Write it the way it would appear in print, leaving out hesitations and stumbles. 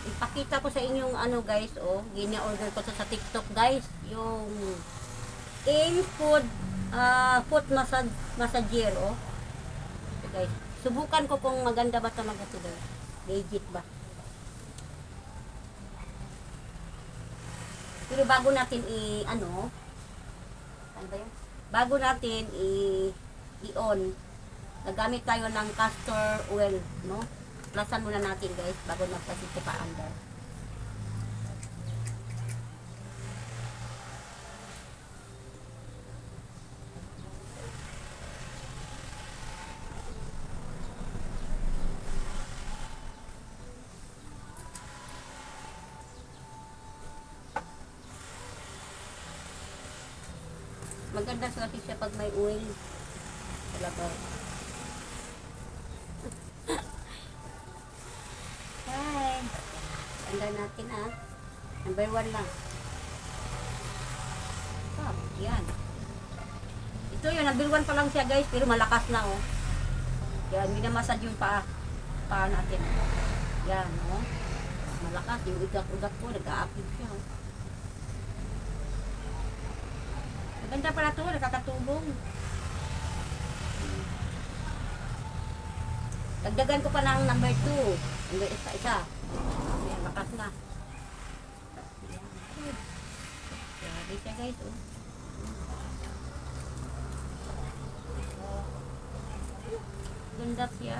ipakita ko sa inyong ano guys, oh, gina-order ko to sa TikTok guys, yung Aim Food foot massager, oh. Ito guys, subukan ko kung maganda ba talaga ito guys, legit ba. Pero bago natin ano ba yun? Bago natin i-on, nagamit tayo ng castor oil, no? Plasan muna natin guys bago magpasit pa under. Maganda sa siya pag may oil. Talaga. Hi. Tanda natin Number 1 lang. Oh, yan. Ito yun, number 1 pa lang siya guys, pero malakas na oh. Yan, minamasad yung paa natin. Yan, oh. Malakas, yung ugat-ugat ko, nag-a-active siya oh. Maganda pala ito, nakakatubong. Dagdagan ko pa ng number 2. Number isa. Ayan, lakas na. Grabe siya guys, oh. Ganda siya.